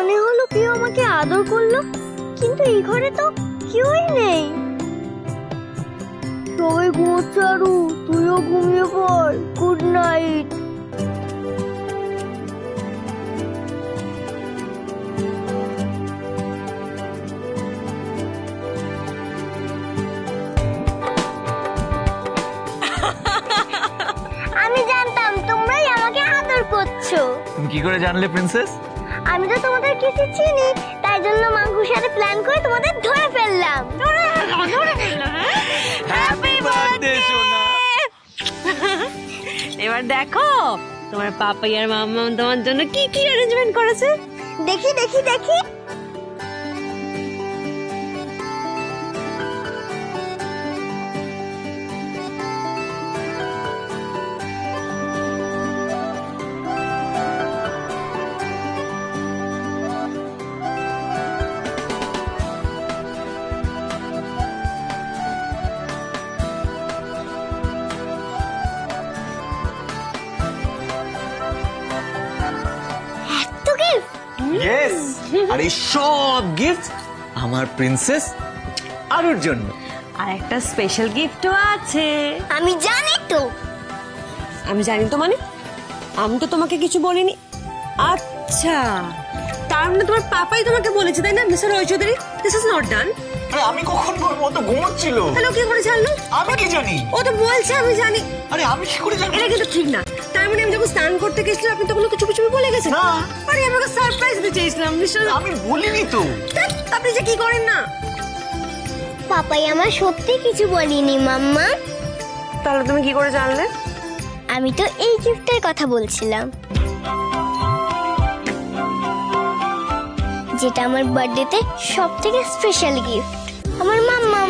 মনে হলো কেউ আমাকে আদর করলো, কিন্তু এই ঘরে তো কেউই নেই। সবাই ঘুমোচ্ছে, আরু তুইও ঘুমিয়ে পড়। Good night. আমি জানতাম তোমরাই আমাকে আদর করছো। তুমি কি করে জানলে প্রিন্সেস? আমি তো তোমাদের কিছু চিনি, তাই জন্য মাঙ্কুর সাথে প্ল্যান করে তোমাদের ধরে ফেললাম। হ্যাপি বার্থডে সোনা। এবার দেখো তোমার পাপাই আর মাম্মা তোমার জন্য কি কি অ্যারেঞ্জমেন্ট করেছে। দেখি দেখি দেখি। এত গিফট! ইয়েস, আর এই সব গিফট আমার প্রিন্সেস আরুর জন্য। আর একটা স্পেশাল গিফটও আছে। আমি জানি তো। আমি জানি তো মানে? আমি তো তোমাকে কিছু বলিনি। আচ্ছা, তার মানে তোমার পাপাই তোমাকে বলেছে, তাই না mister Roy Chowdhury? This is not done. আরে আমি কখন বলবো? ও তো ঘুমোচ্ছিল। তাহলে ও কি করে জানলো? আমি কি জানি? ও তো বলছে আমি জানি। আরে আমি কি করে জানবো? এটা কিন্তু ঠিক না। তার মানে আমি যখন স্নান করতে গেছিলাম আপনি তখন কিছু কিছু বলে গেছেন। না। আরে আমাকে সারপ্রাইজ দিতে চেয়েছিলাম নিশ্চয়। আমি বলিনি তো। আপনি যে কি করেন না। পাপাই আমার সত্যি কিছু বলিনি মাম্মা। তাহলে তুমি কি করে জানলে? আমি তো এই গিফটের কথা বলছিলাম, যেটা আমার বার্থডেতে সব থেকে স্পেশাল গিফট। আমার মাম্মা।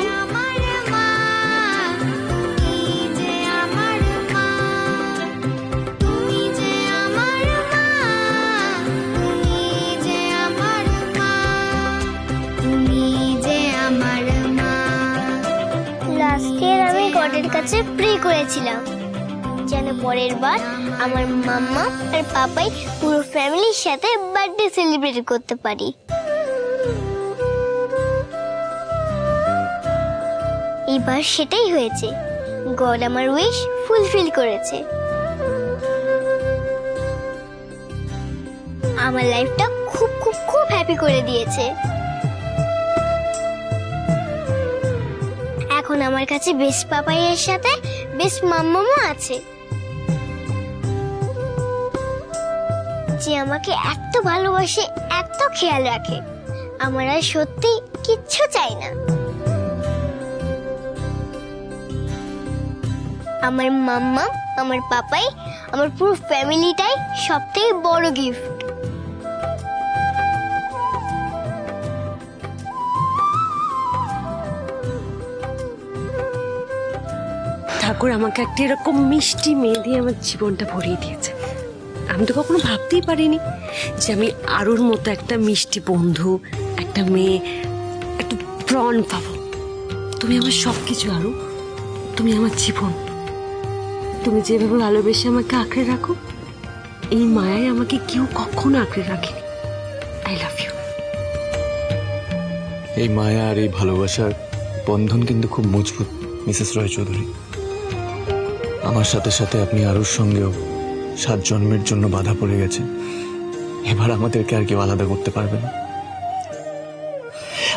লাস্ট ইয়ার আমি গডের কাছে প্রে করেছিলাম যেন পরের বার আমার মাম্মা আর পাপাই পুরো ফ্যামিলির সাথে বার্থডে সেলিব্রেট করতে পারি। এবার সেটাই হয়েছে। গড আমার উইশ ফুলফিল করেছে। আমার লাইফটা খুব খুব খুব হ্যাপি করে দিয়েছে। এখন আমার কাছে বেস্ট পাপাইয়ের সাথে বেস্ট মাম্মামও আছে, যে আমাকে এত ভালোবাসে, এত খেয়াল রাখে। আমার আর সত্যি কিচ্ছু চাই না। আমার মাম্মা, আমার পাপাই, আমার পুরো ফ্যামিলিটাই সবথেকে বড় গিফট। ঠাকুর আমাকে একটা এরকম মিষ্টি মেয়ে দিয়ে আমার জীবনটা ভরিয়ে দিয়েছে। আমি তো কখনো ভাবতেই পারিনি যে আমি আরুর মতো একটা মিষ্টি বন্ধু, একটা মেয়ে, একটা প্রাণ পাবো। তুমি আমার সবকিছু আরু, তুমি আমার জীবন। তুমি যেভাবে ভালোবেসে আমাকে আঁকড়ে রাখো, এই মায়ায় আমাকে কেউ কখনো আঁকড়ে রাখেনি। I love you. এই মায়া আর এই ভালোবাসার বন্ধন কিন্তু খুব মজবুত মিসেস রয় চৌধুরী। আমার সাথে সাথে আপনি আরুর সঙ্গেও 7 জন্মের জন্য বাধা পড়ে গেছে। এবার আমাদেরকে আর কেউ আলাদা করতে পারবে না।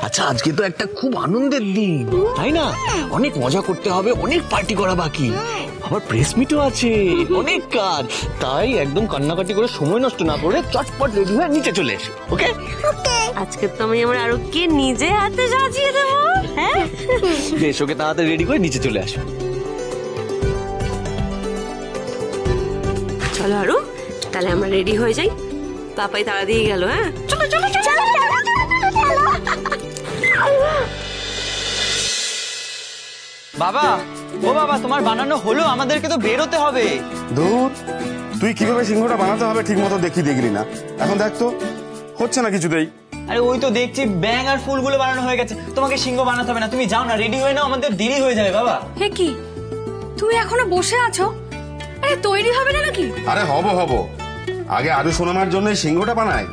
আচ্ছা, আজকে তো একটা খুব আনন্দের দিন, তাই না? অনেক মজা করতে হবে, অনেক পার্টি করা বাকি, আবার প্রেস মিটও আছে, অনেক কাজ। তাই একদম কান্নাকাটি করে সময় নষ্ট না করে চটপট রেডি হয়ে নিচে চলে এসো। ওকে? আজকে তো আমি আমার আরুকে নিজে হাতে সাজিয়ে দেবো। হ্যাঁ, বেশ, ওকে তাড়াতাড়ি রেডি করে নিচে চলে আসো। চলো আরু, তাহলে আমরা রেডি হয়ে যাই। পাপাই তাড়া দিয়ে গেল। হ্যাঁ, চলো চলো চলো। বাবা, ও বাবা, তোমার বানানো হলো, আমাদেরকে তো বেরোতে হবে। ধুর, তুই কিভাবে সিংহটা বানাতে হবে ঠিক মতো দেখলি না। এখন দেখ তো, হচ্ছে না কিছুতেই। আরে ওই তো দেখছি ব্যাং আর ফুলগুলো বানানো হয়ে গেছে, তোমাকে সিংহ বানাতে হবে না। তুমি যাও না, রেডি হয়ে নাও, আমাদের দেরি হয়ে যাবে বাবা। হে কি, তুমি এখনো বসে আছো? আরে তৈরি হবে না নাকি? আরে হব, আগে আরু সোনামার জন্য সিংহটা বানাই।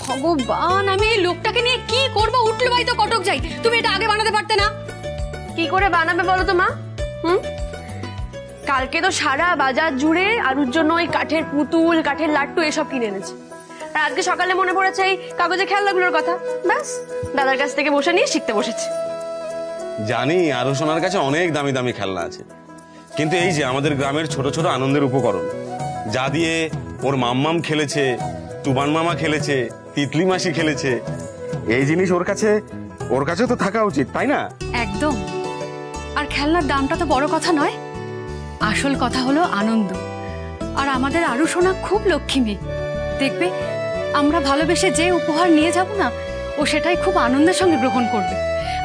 ভগবান, আমি এই লোকটাকে নিয়ে কি করব? উঠলো ভাই তো কটক যাই। তুমি এটা আগে বানাতে পারতে না? কি করে বানাবে বলো তো মা? কালকে তো সারা বাজার জুড়ে আরুর জন্য ওই কাঠের পুতুল, কাঠের লাট্টু এসব কিনে এনেছে। আর আজকে সকালে মনে পড়েছে এই কাগজে খেলনাগুলোর কথা। ব্যাস দাদার কাছ থেকে বসে নিয়ে শিখতে বসেছে। জানি আরো সোনার কাছে অনেক দামি দামি খেলনা আছে, কিন্তু এই যে আমাদের গ্রামের ছোট ছোট আনন্দের উপকরণ, যা দিয়ে ওর মাম্মাম খেলেছে, টুবান মামা খেলেছে, তিতলি মাসি খেলেছে, এই জিনিস ওর কাছে তো থাকা উচিত, তাই না? একদম। আর খেলনার দামটা তো বড় কথা নয়, আসল কথা হলো আনন্দ। আর আমাদের আরু সোনা খুব লক্ষ্মী মেয়ে। দেখবে আমরা ভালোবেসে যে উপহার নিয়ে যাব না, ও সেটাই খুব আনন্দের সঙ্গে গ্রহণ করবে।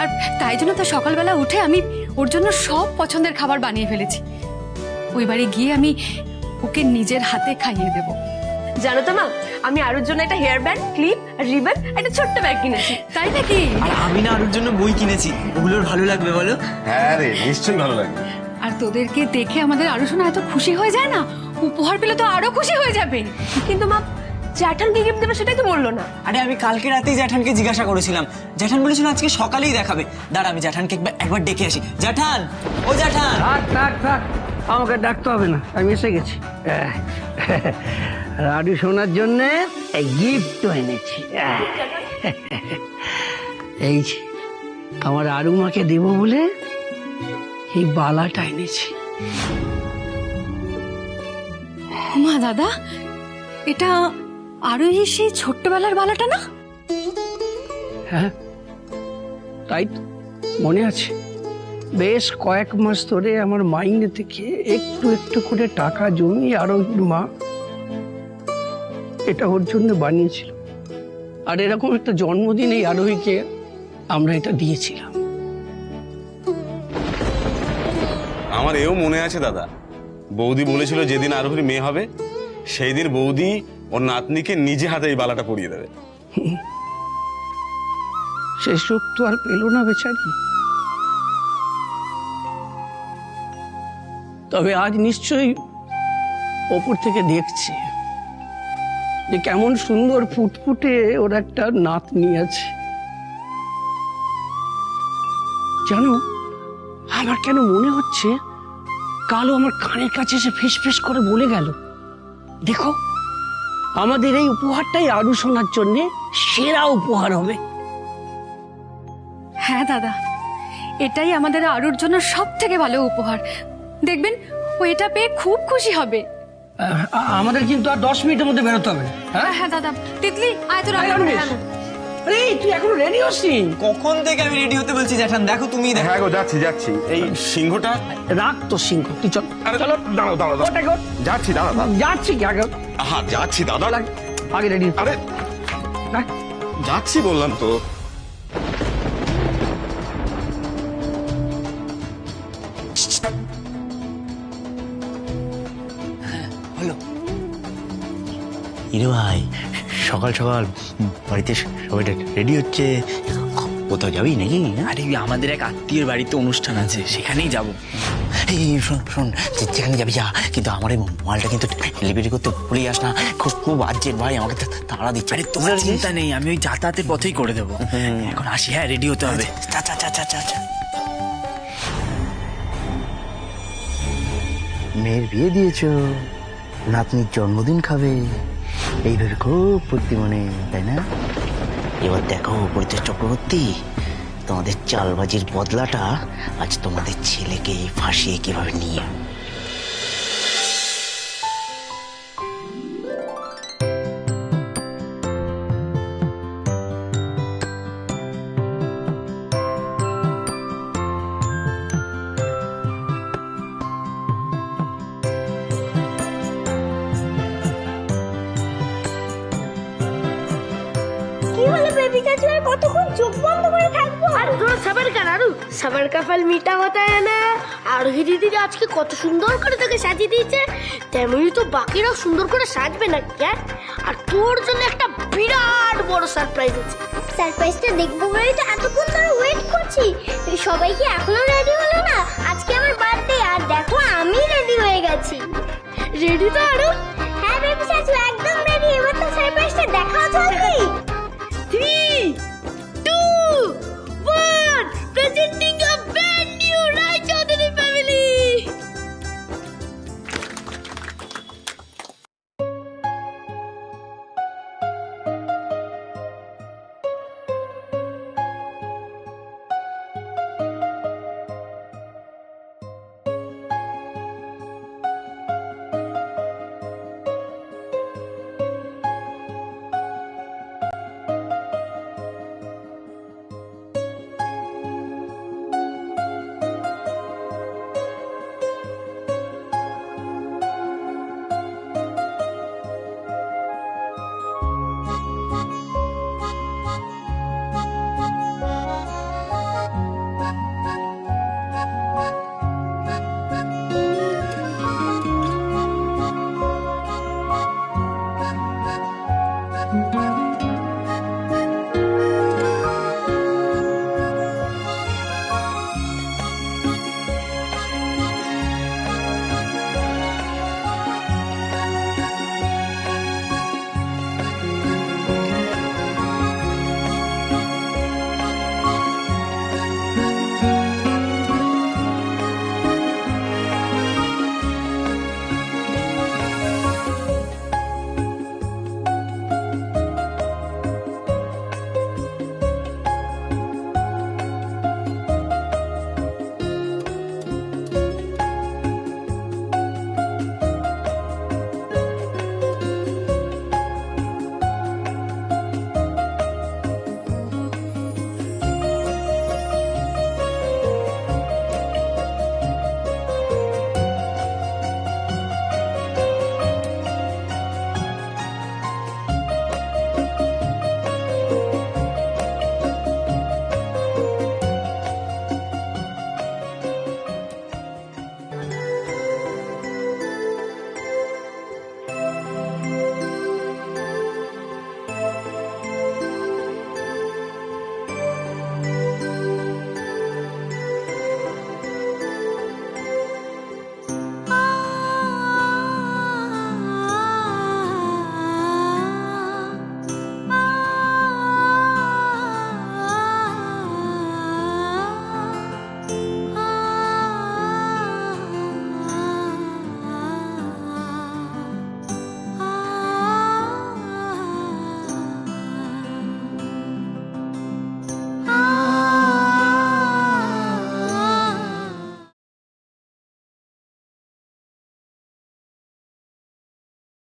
আর তাই জন্য তো সকালবেলা উঠে আমি ওর জন্য সব পছন্দের খাবার বানিয়ে ফেলেছি। ওই বাড়ি গিয়ে আমি ওকে নিজের হাতে খাইয়ে দেব। জানো তো মা, আমি আরুর জন্য একটা হেয়ার ব্যান্ড, ক্লিপ, রিবন, একটা ছোট্ট ব্যাগ কিনেছি। তাই নাকি? আর আমি না আরুর জন্য বই কিনেছি, ওগুলোর ভালো লাগবে বলো? হ্যাঁ রে, নিশ্চয়ই ভালো লাগবে। আর তোদেরকে দেখে আমাদের আরু সোনা এত খুশি হয়ে যায় না, উপহার পেলে তো আরো খুশি হয়ে যাবে। কিন্তু মা, জ্যাঠান কি গিফট দেবে সেটাই তো বললো না। আরে আমি কালকে রাতেই জ্যাঠানকে জিজ্ঞাসা করেছিলাম, জ্যাঠান বলেছিল আজকে সকালেই দেখাবে। দাঁড়া আমি জ্যাঠানকে একবার ডেকে আসি। জ্যাঠান, ও জ্যাঠান। থাক আমাকে ডাকতে হবে না, আমি এসে গেছি। রাডু শোনার জন্য গিফট এনেছি। এই যে আমার আরু মাকে দেব বলে এই বালাটা এনেছি। মা দাদা, এটা আরো সেই ছোট্টবেলার বালাটা না? হ্যাঁ তাই তো, মনে আছে। বেশ কয়েক মাস ধরে আমার মাইনে থেকে একটু একটু করে টাকা জমিয়ে আরোহীর মা এটা ওর জন্য বানিয়েছিল। আর এরকম একটা জন্মদিন এই আরোহীকে আমরা এটা দিয়েছিলাম। আমার এও মনে আছে দাদা, বৌদি বলেছিল যেদিন আরোহীর মেয়ে হবে সেই দিন বৌদি ওর নাতনিকে নিজে হাতে এই বালাটা পরিয়ে দেবে। সে সুখ তো আর পেল না বেচারি। তবে আজ নিশ্চয়ই ওপর থেকে দেখছে যে কেমন সুন্দর ফুটফুটে ওর একটা নাতনি আছে। জানো, আমার কেন মনে হচ্ছে কালো আমার কানের কাছে এসে ফিস ফিস করে বলে গেল, দেখো আমাদের এই উপহারটাই আরু শোনার জন্য সেরা উপহার হবে। হ্যাঁ দাদা, এটাই আমাদের আরুর জন্য সব থেকে ভালো উপহার। দেখবেন ও এটা পেয়ে খুব খুশি হবে। আমাদের কিন্তু আর 10 মিনিটের মধ্যে বেরোতে হবে। হ্যাঁ হ্যাঁ দাদা, তিতলি আয় তো রান্না করে আনো। আরে তুই এখনো রেডি হসনি? কখন থেকে আমি রেডি হতে বলছি জ্যাঠান, দেখো তুমি দেখো। হ্যাঁ গো, যাচ্ছি। এই সিংহটা রাখ তো সিংহ, তুই চল। চলো, দাঁড়াও। যাচ্ছি দাদা। যাচ্ছি কি আগে? হ্যাঁ যাচ্ছি দাদা। আগে রেডি। আরে যাচ্ছি বললাম তো। ইরে ভাই, সকাল সকাল বাড়িতে সবাই রেডি হচ্ছে, কোথাও যাবি নাকি? আরে আমাদের এক আত্মীয়ের বাড়িতে অনুষ্ঠান আছে, সেখানেই যাবো। এই শোন যেখানে যাবি যা, কিন্তু আমার এই মালটা কিন্তু ডেলিভারি করতে ভুলে যাস না। খুব আর্জেন্ট ভাই, আমাকে তাড়া দিচ্ছে। আরে তোমার চিন্তা নেই, আমি ওই যাতায়াতের পথেই করে দেবো। এখন আসি, হ্যাঁ রেডি হতে হবে। আচ্ছা। মেয়ের বিয়ে দিয়েছ, নাতনির জন্মদিন খাবে, এইভাবে খুব ফুর্তি মনে, তাই না? এবার দেখো পরিচয় চক্রবর্তী, তোমাদের চালবাজির বদলাটা আজ তোমাদের ছেলেকে ফাঁসিয়ে কিভাবে নিয়ে। কি হলো বেবি চাচু, আর কতক্ষণ চোখ বন্ধ করে থাকবো? আর তোর সবার কার আরু, সবার কা ফল মিঠা হতা হ্যায় না। আরোহী দিদি আজকে কত সুন্দর করে তোকে সাজিয়ে দিয়েছে, তেমনি তো বাকিরাও সুন্দর করে সাজবে না ক্যা? আর তোর জন্য একটা বিরাট বড় সারপ্রাইজ আছে। সারপ্রাইজটা দেখবো বলেই তো এতক্ষণ ধরে ওয়েট করছি। সবাই কি এখনো রেডি হলো না? আজকে আমার বার্থডে, আর দেখো আমি রেডি হয়ে গেছি। রেডি তো আরু? হ্যাঁ বেবি চাচু, একদম রেডি। এবার তো সারপ্রাইজটা দেখাও জলদি।